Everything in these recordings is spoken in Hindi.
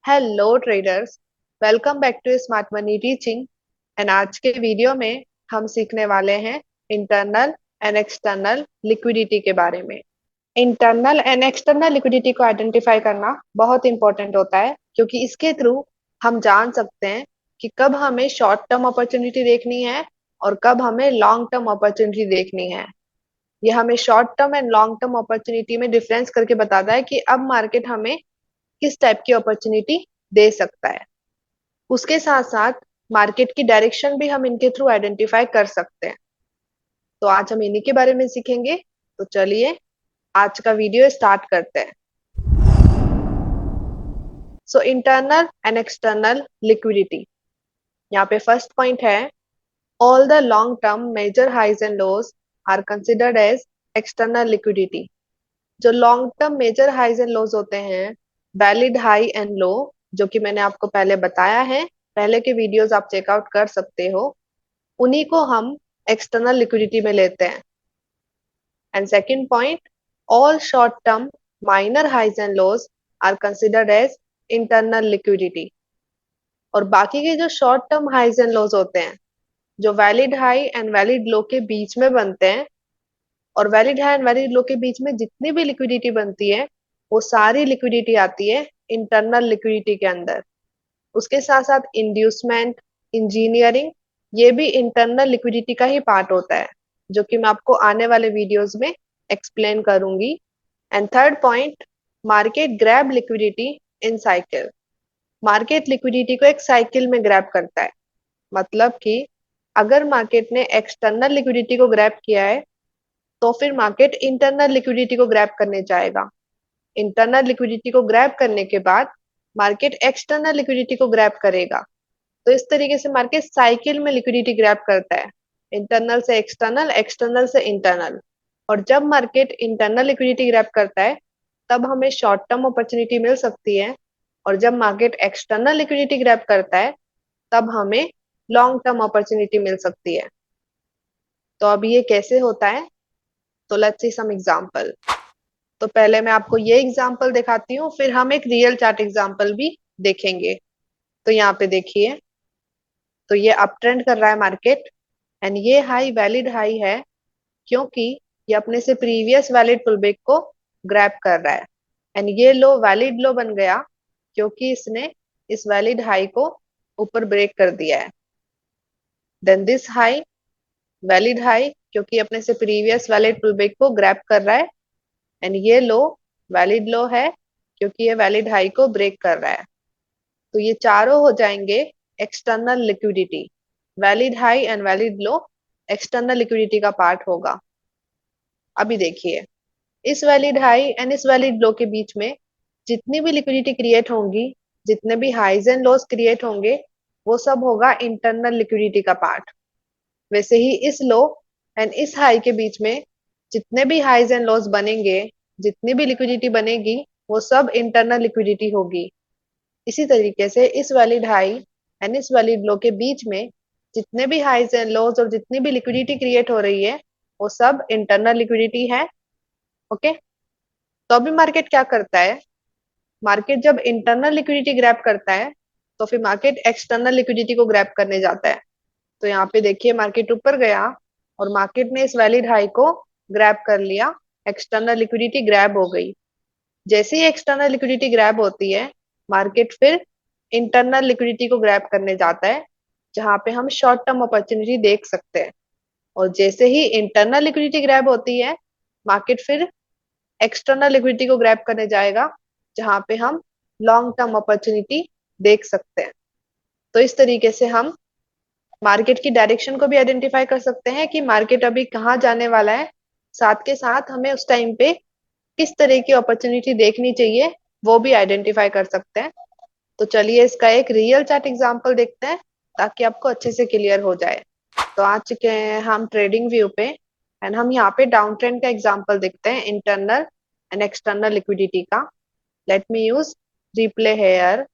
Hello traders, welcome back to smart money teaching. And आज के वीडियो में हम सीखने वाले हैं इंटरनल एंड एक्सटर्नल लिक्विडिटी के बारे में। इंटरनल एंड एक्सटर्नल लिक्विडिटी को आइडेंटिफाई करना बहुत इंपॉर्टेंट होता है, क्योंकि इसके थ्रू हम जान सकते हैं कि कब हमें शॉर्ट टर्म अपॉर्चुनिटी देखनी है और कब हमें लॉन्ग टर्म अपॉर्चुनिटी देखनी है। ये हमें short term and long term opportunity में डिफरेंस करके बताता है कि अब मार्केट हमें किस टाइप की अपॉर्चुनिटी दे सकता है। उसके साथ साथ मार्केट की डायरेक्शन भी हम इनके थ्रू आइडेंटिफाई कर सकते हैं। तो आज हम इन्हीं के बारे में सीखेंगे। तो चलिए आज का वीडियो स्टार्ट करते हैं। So internal and external liquidity, यहाँ पे फर्स्ट पॉइंट है, all the long term major highs and lows are considered as external liquidity. जो long term major highs and lows होते हैं, वैलिड हाई एंड लो, जो कि मैंने आपको पहले बताया है, पहले के वीडियोस आप चेकआउट कर सकते हो, उन्हीं को हम एक्सटर्नल लिक्विडिटी में लेते हैं। And second point, all short term minor highs and lows are considered as internal liquidity. और बाकी के जो short term highs and lows होते हैं, जो valid high and valid low के बीच में बनते हैं, और valid high and valid low के बीच में जितनी भी लिक्विडिटी बनती है, वो सारी लिक्विडिटी आती है इंटरनल लिक्विडिटी के अंदर। उसके साथ साथ इंड्यूसमेंट, इंजीनियरिंग, ये भी इंटरनल लिक्विडिटी का ही पार्ट होता है, जो कि मैं आपको आने वाले वीडियोस में एक्सप्लेन करूंगी। And third point, market grab liquidity in cycle. Market liquidity को एक साइकिल में ग्रैब करता है। मतलब कि अगर मार्केट ने एक्सटर्नल लिक्विडिटी को ग्रैब किया है, तो फिर मार्केट इंटरनल लिक्विडिटी को ग्रैब करने जाएगा। इंटरनल लिक्विडिटी को ग्रैब करने के बाद मार्केट एक्सटर्नल लिक्विडिटी को ग्रैब करेगा। तो इस तरीके से मार्केट साइकिल में लिक्विडिटी ग्रैब करता है, इंटरनल से एक्सटर्नल, एक्सटर्नल से इंटरनल। और जब मार्केट इंटरनल लिक्विडिटी ग्रैब करता है, तब हमें शॉर्ट टर्म अपॉर्चुनिटी मिल सकती है, और जब मार्केट एक्सटर्नल लिक्विडिटी ग्रैब करता है, तब हमें लॉन्ग टर्म अपॉर्चुनिटी मिल सकती है। तो अब ये कैसे होता है, तो लेट्स सी सम एग्जांपल। तो पहले मैं आपको ये एग्जांपल दिखाती हूँ, फिर हम एक रियल चार्ट एग्जांपल भी देखेंगे। तो यहाँ पे देखिए, तो ये अप ट्रेंड कर रहा है मार्केट, एंड ये हाई वैलिड हाई है, क्योंकि ये अपने से प्रीवियस वैलिड पुलबैक को ग्रैब कर रहा है। एंड ये लो वैलिड लो बन गया, क्योंकि इसने इस वैलिड हाई को ऊपर ब्रेक कर दिया है। Then this high valid high, क्योंकि अपने से प्रीवियस वैलिड पुलबैक को ग्रैब कर रहा है। एंड ये लो वैलिड लो है, क्योंकि ये वैलिड हाई को ब्रेक कर रहा है। तो ये चारों हो जाएंगे external liquidity. Valid high and valid low external liquidity का पार्ट होगा। अभी देखिए, इस वैलिड हाई एंड इस वैलिड लो के बीच में जितनी भी लिक्विडिटी क्रिएट होंगी, जितने भी हाइज एंड लोस क्रिएट होंगे, वो सब होगा इंटरनल लिक्विडिटी का पार्ट। वैसे ही इस लो एंड इस हाई के बीच में जितने भी हाइज एंड लॉस बनेंगे, जितनी भी लिक्विडिटी बनेगी, वो सब इंटरनल लिक्विडिटी होगी। इसी तरीके से इस वैलिड हाई एंड इस वैलिड लो के बीच में जितने भी हाइज एंड लॉस और जितनी भी लिक्विडिटी क्रिएट हो रही है, वो सब इंटरनल लिक्विडिटी है। ओके। तो अभी मार्केट क्या करता है, मार्केट जब इंटरनल लिक्विडिटी ग्रैब करता है, तो फिर मार्केट एक्सटर्नल लिक्विडिटी को ग्रैब करने जाता है। तो यहाँ पे देखिए, मार्केट ऊपर गया और मार्केट ने इस वैलिड हाई को ग्रैब कर लिया, एक्सटर्नल लिक्विडिटी ग्रैब हो गई। जैसे ही एक्सटर्नल लिक्विडिटी ग्रैब होती है, मार्केट फिर इंटरनल लिक्विडिटी को ग्रैब करने जाता है, जहां पे हम शॉर्ट टर्म अपॉर्चुनिटी देख सकते हैं। और जैसे ही इंटरनल लिक्विडिटी ग्रैब होती है, मार्केट फिर एक्सटर्नल लिक्विडिटी को ग्रैब करने जाएगा, जहां पे हम लॉन्ग टर्म अपॉर्चुनिटी देख सकते हैं। तो इस तरीके से हम मार्केट की डायरेक्शन को भी आइडेंटिफाई कर सकते हैं कि मार्केट अभी कहाँ जाने वाला है। साथ के साथ हमें उस टाइम पे किस तरह की अपॉर्चुनिटी देखनी चाहिए, वो भी आइडेंटिफाई कर सकते हैं। तो चलिए इसका एक रियल चार्ट एग्जांपल देखते हैं, ताकि आपको अच्छे से क्लियर हो जाए। तो आ चुके हैं हम ट्रेडिंग व्यू पे, एंड हम यहाँ पे डाउन ट्रेंड का एग्जांपल देखते हैं, इंटरनल एंड एक्सटर्नल लिक्विडिटी का। Let me use replay here.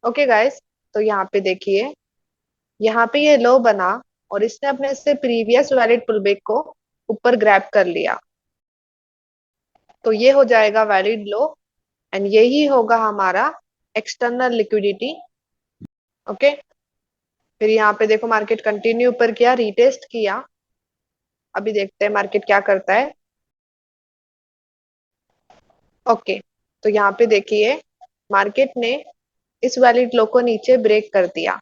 Okay guys, तो यहाँ पे देखिए, यहाँ पे ये लो बना और इसने अपने से प्रीवियस वैलिड पुलबैक को ऊपर ग्रैब कर लिया। तो ये हो जाएगा वैलिड लो एंड यही होगा हमारा एक्सटर्नल लिक्विडिटी। ओके, फिर यहाँ पे देखो मार्केट कंटिन्यू ऊपर किया, रीटेस्ट किया। अभी देखते हैं मार्केट क्या करता है। ओके, तो यहाँ पे देखिए मार्केट ने इस वैलिड लो को नीचे ब्रेक कर दिया,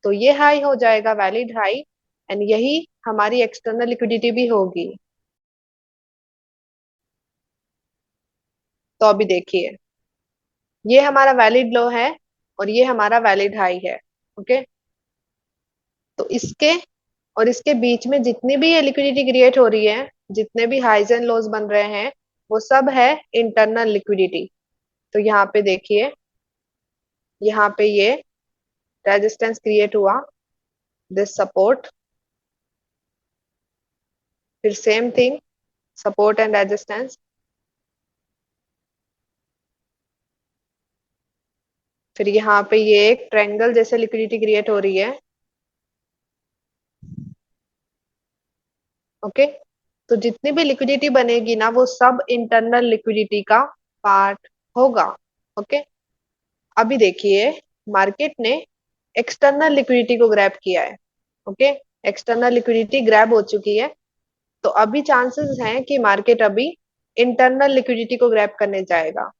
तो ये हाई हो जाएगा वैलिड हाई, एंड यही हमारी एक्सटर्नल लिक्विडिटी भी होगी। तो अभी देखिए ये हमारा वैलिड लो है और ये हमारा वैलिड हाई है। ओके, तो इसके और इसके बीच में जितनी भी ये लिक्विडिटी क्रिएट हो रही है, जितने भी हाइज एंड लोज बन रहे हैं, वो सब है इंटरनल लिक्विडिटी। तो यहाँ पे देखिए, यहाँ पे ये रेजिस्टेंस क्रिएट हुआ, दिस सपोर्ट, फिर same thing, support and resistance, फिर यहाँ पे ये एक ट्रायंगल जैसे लिक्विडिटी क्रिएट हो रही है। ओके, तो जितनी भी लिक्विडिटी बनेगी ना, वो सब इंटरनल लिक्विडिटी का पार्ट होगा। ओके, अभी देखिए मार्केट ने एक्सटर्नल लिक्विडिटी को ग्रैब किया है। ओके, एक्सटर्नल लिक्विडिटी ग्रैब हो चुकी है, तो अभी चांसेस हैं कि मार्केट अभी इंटरनल लिक्विडिटी को ग्रैब करने जाएगा।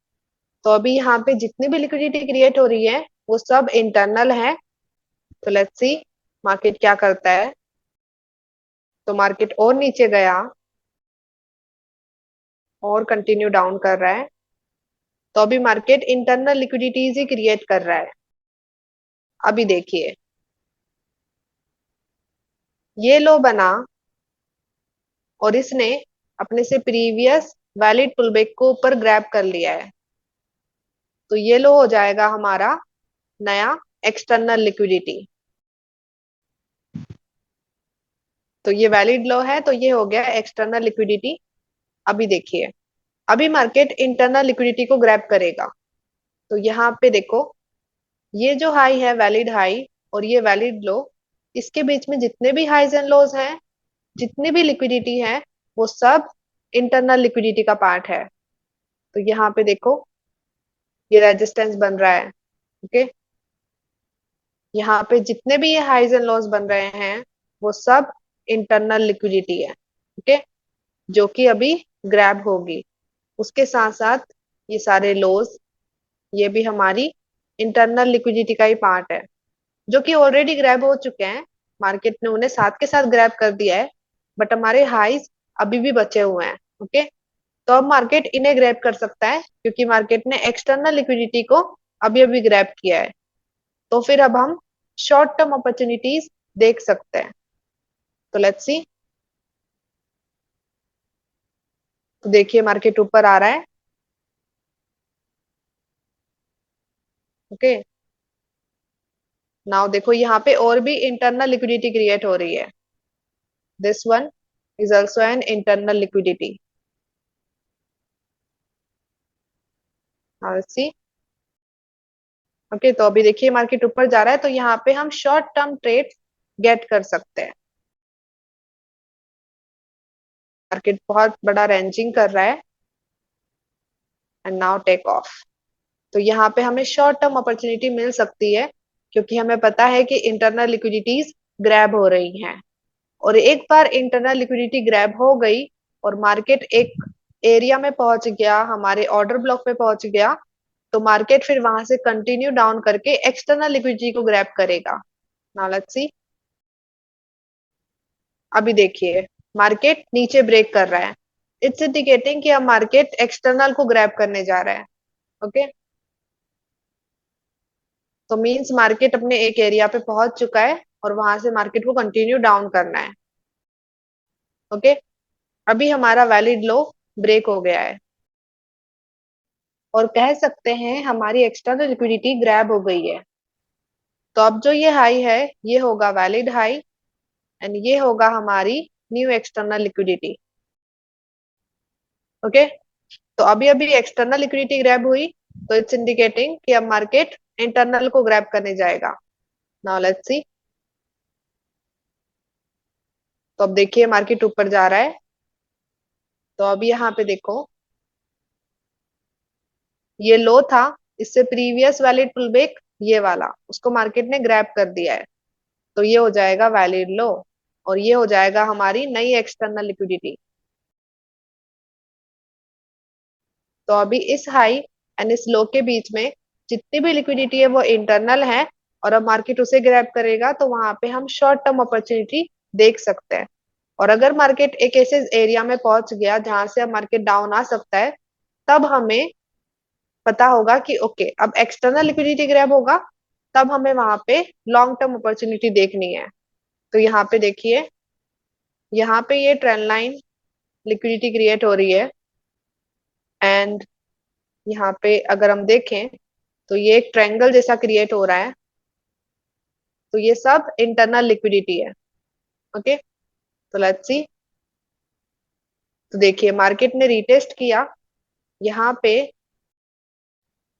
तो अभी यहाँ पे जितनी भी लिक्विडिटी क्रिएट हो रही है वो सब इंटरनल है। तो लेट्स सी मार्केट क्या करता है। तो मार्केट और नीचे गया और कंटिन्यू डाउन कर रहा है, तो अभी मार्केट इंटरनल लिक्विडिटीज ही क्रिएट कर रहा है। अभी देखिए ये लो बना और इसने अपने से प्रीवियस वैलिड पुलबैक को ऊपर ग्रैब कर लिया है, तो ये लो हो जाएगा हमारा नया एक्सटर्नल लिक्विडिटी। तो ये वैलिड लो है, तो ये हो गया एक्सटर्नल लिक्विडिटी। अभी देखिए अभी मार्केट इंटरनल लिक्विडिटी को ग्रैब करेगा, तो यहाँ पे देखो ये जो हाई है वैलिड हाई और ये वैलिड लो, इसके बीच में जितने भी हाइज एंड लोज हैं, जितनी भी लिक्विडिटी है, वो सब इंटरनल लिक्विडिटी का पार्ट है। तो यहाँ पे देखो ये रेजिस्टेंस बन रहा है। ओके, यहाँ पे जितने भी ये हाइज एंड लॉस बन रहे हैं वो सब इंटरनल लिक्विडिटी है। ओके, जो कि अभी ग्रैब होगी। उसके साथ साथ ये सारे लॉस, ये भी हमारी इंटरनल लिक्विडिटी का ही पार्ट है, जो कि ऑलरेडी ग्रैब हो चुके हैं। मार्केट ने उन्हें साथ के साथ ग्रैब कर दिया है, बट हमारे हाइज अभी भी बचे हुए हैं। ओके, तो अब मार्केट इन्हें ग्रैब कर सकता है क्योंकि मार्केट ने एक्सटर्नल लिक्विडिटी को अभी अभी ग्रैब किया है। तो फिर अब हम शॉर्ट टर्म अपॉर्चुनिटीज देख सकते हैं। तो लेट्स सी, तो देखिए मार्केट ऊपर आ रहा है। ओके, नाउ देखो यहाँ पे और भी इंटरनल लिक्विडिटी क्रिएट हो रही है। This one is also an internal liquidity. Let's see. Okay, तो अभी देखिए मार्केट ऊपर जा रहा है, तो यहाँ पे हम शॉर्ट टर्म ट्रेड गेट कर सकते हैं। मार्केट बहुत बड़ा रेंजिंग कर रहा है एंड नाउ टेक ऑफ। तो यहाँ पे हमें शॉर्ट टर्म अपॉर्चुनिटी मिल सकती है क्योंकि हमें पता है कि इंटरनल लिक्विडिटीज ग्रैब हो रही हैं, और एक बार इंटरनल लिक्विडिटी ग्रैब हो गई और मार्केट एक एरिया में पहुंच गया, हमारे ऑर्डर ब्लॉक पे पहुंच गया, तो मार्केट फिर वहां से कंटिन्यू डाउन करके एक्सटर्नल लिक्विडिटी को ग्रैब करेगा। Now let's see. अभी देखिए मार्केट नीचे ब्रेक कर रहा है, इट्स इंडिकेटिंग कि अब मार्केट एक्सटर्नल को ग्रैब करने जा रहा है। ओके, तो मींस मार्केट अपने एक एरिया पे पहुंच चुका है और वहां से मार्केट को कंटिन्यू डाउन करना है। ओके, अभी हमारा वैलिड लो ब्रेक हो गया है और कह सकते हैं हमारी एक्सटर्नल लिक्विडिटी ग्रैब हो गई है। तो अब जो ये हाई है ये होगा वैलिड हाई एंड ये होगा हमारी न्यू एक्सटर्नल लिक्विडिटी। ओके, तो अभी अभी एक्सटर्नल लिक्विडिटी ग्रैब हुई, तो इट्स इंडिकेटिंग कि अब मार्केट इंटरनल को ग्रैब करने जाएगा। Now let's see. तो अब देखिए मार्केट ऊपर जा रहा है, तो अब यहाँ पे देखो ये लो था, इससे प्रीवियस वैलिड पुल बैक ये वाला, उसको मार्केट ने ग्रैब कर दिया है, तो ये हो जाएगा वैलिड लो, और ये हो जाएगा हमारी नई एक्सटर्नल लिक्विडिटी। तो अभी इस हाई एंड इस लो के बीच में जितनी भी लिक्विडिटी है वो इंटरनल है, और अब मार्केट उसे ग्रैब करेगा, तो वहां पे हम शॉर्ट टर्म अपॉर्चुनिटी देख सकते हैं। और अगर मार्केट एक ऐसे एरिया में पहुंच गया जहां से अब मार्केट डाउन आ सकता है, तब हमें पता होगा कि ओके अब एक्सटर्नल लिक्विडिटी ग्रैब होगा, तब हमें वहां पे लॉन्ग टर्म अपॉर्चुनिटी देखनी है। तो यहाँ पे देखिए, यहाँ पे ये ट्रेंड लाइन लिक्विडिटी क्रिएट हो रही है, एंड यहाँ पे अगर हम देखें तो ये एक ट्रायंगल जैसा क्रिएट हो रहा है, तो ये सब इंटरनल लिक्विडिटी है। ओके, तो लेट्स सी। तो देखिए मार्केट ने रिटेस्ट किया, यहाँ पे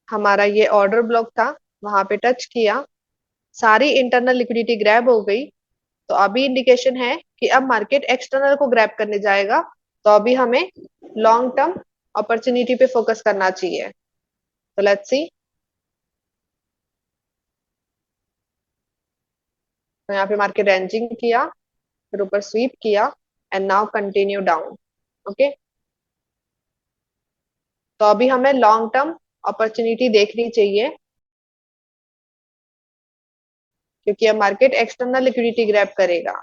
हमारा ये ऑर्डर ब्लॉक था, वहां पे टच किया, सारी इंटरनल लिक्विडिटी ग्रैब हो गई। तो अभी इंडिकेशन है कि अब मार्केट एक्सटर्नल को ग्रैब करने जाएगा, तो अभी हमें लॉन्ग टर्म अपॉर्चुनिटी पे फोकस करना चाहिए। तो लेट्स सी। तो यहाँ पे मार्केट रेंजिंग किया, फिर ऊपर स्वीप किया, and now continue down. Okay, तो अभी हमें लॉन्ग टर्म अपॉर्चुनिटी देखनी चाहिए, क्योंकि अब मार्केट एक्सटर्नल लिक्विडिटी ग्रैब करेगा।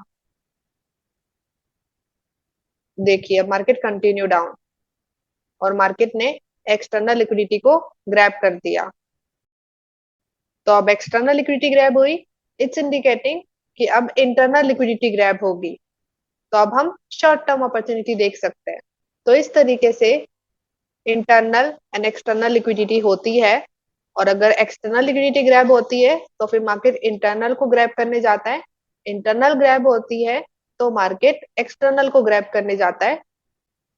देखिए अब मार्केट कंटिन्यू डाउन, और मार्केट ने एक्सटर्नल लिक्विडिटी को ग्रैब कर दिया। तो अब एक्सटर्नल लिक्विडिटी ग्रैब हुई, इट्स इंडिकेटिंग कि अब इंटरनल लिक्विडिटी ग्रैब होगी, तो अब हम शॉर्ट टर्म अपॉर्चुनिटी देख सकते हैं। तो इस तरीके से इंटरनल एंड एक्सटर्नल लिक्विडिटी होती है, और अगर एक्सटर्नल लिक्विडिटी ग्रैब होती है तो फिर मार्केट इंटरनल को ग्रैब करने जाता है, इंटरनल ग्रैब होती है तो मार्केट एक्सटर्नल को ग्रैब करने जाता है।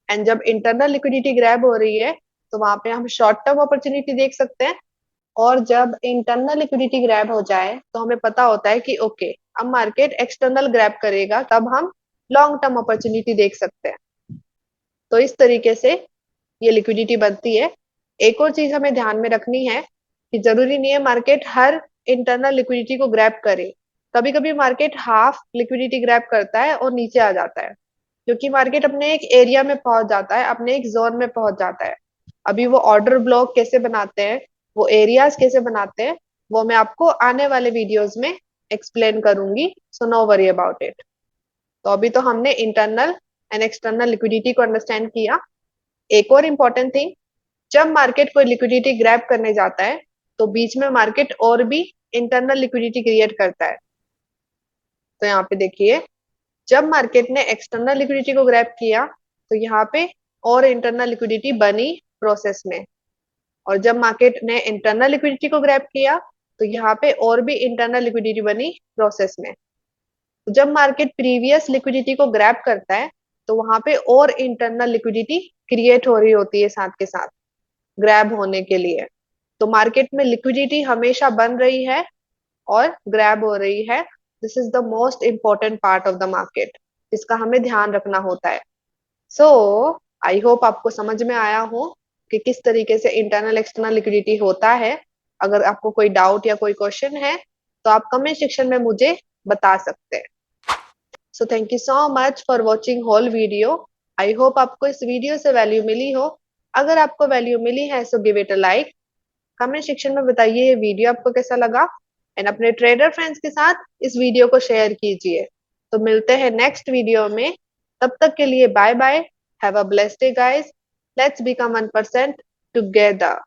एंड जब इंटरनल लिक्विडिटी ग्रैब हो रही है तो वहां पे हम शॉर्ट टर्म अपॉर्चुनिटी देख सकते हैं, और जब इंटरनल लिक्विडिटी ग्रैब हो जाए तो हमें पता होता है कि ओके अब मार्केट एक्सटर्नल ग्रैब करेगा, तब हम लॉन्ग टर्म अपॉर्चुनिटी देख सकते हैं। तो इस तरीके से ये लिक्विडिटी बनती है। एक और चीज हमें ध्यान में रखनी है कि जरूरी नहीं है मार्केट हर इंटरनल लिक्विडिटी को ग्रैब करे। कभी कभी मार्केट हाफ लिक्विडिटी ग्रैब करता है और नीचे आ जाता है, क्योंकि मार्केट अपने एक एरिया में पहुंच जाता है, अपने एक जोन में पहुंच जाता है। अभी वो ऑर्डर ब्लॉक कैसे बनाते हैं, वो एरियाज कैसे बनाते हैं, वो मैं आपको आने वाले वीडियोस में एक्सप्लेन करूंगी, so no worry about it. तो अभी तो हमने इंटरनल एंड एक्सटर्नल लिक्विडिटी को अंडरस्टैंड किया। एक और इम्पोर्टेंट थिंग, जब मार्केट कोई लिक्विडिटी ग्रैब करने जाता है तो बीच में मार्केट और भी इंटरनल लिक्विडिटी क्रिएट करता है। तो यहाँ पे देखिए, जब मार्केट ने एक्सटर्नल लिक्विडिटी को ग्रैब किया तो यहाँ पे और इंटरनल लिक्विडिटी बनी प्रोसेस में, और जब मार्केट ने इंटरनल लिक्विडिटी को ग्रैब किया तो यहाँ पे और भी इंटरनल लिक्विडिटी बनी प्रोसेस में। तो जब मार्केट प्रीवियस लिक्विडिटी को ग्रैब करता है तो वहां पे और इंटरनल लिक्विडिटी क्रिएट हो रही होती है साथ के साथ ग्रैब होने के लिए। तो मार्केट में लिक्विडिटी हमेशा बन रही है और ग्रैब हो रही है। This is the most important part of the market, जिसका हमें ध्यान रखना होता है। सो आई होप आपको समझ में आया हो कि किस तरीके से इंटरनल एक्सटर्नल लिक्विडिटी होता है। अगर आपको कोई डाउट या कोई क्वेश्चन है तो आप कमेंट सेक्शन में मुझे बता सकते हैं। So thank you so much for watching whole video. I hope आपको इस वीडियो से वैल्यू मिली हो। अगर आपको वैल्यू मिली है so give it a like. Comment section में बताइए ये वीडियो आपको कैसा लगा, एंड अपने ट्रेडर फ्रेंड्स के साथ इस वीडियो को शेयर कीजिए। तो मिलते हैं नेक्स्ट वीडियो में, तब तक के लिए bye bye. Have a blessed day guys, let's become 1% together.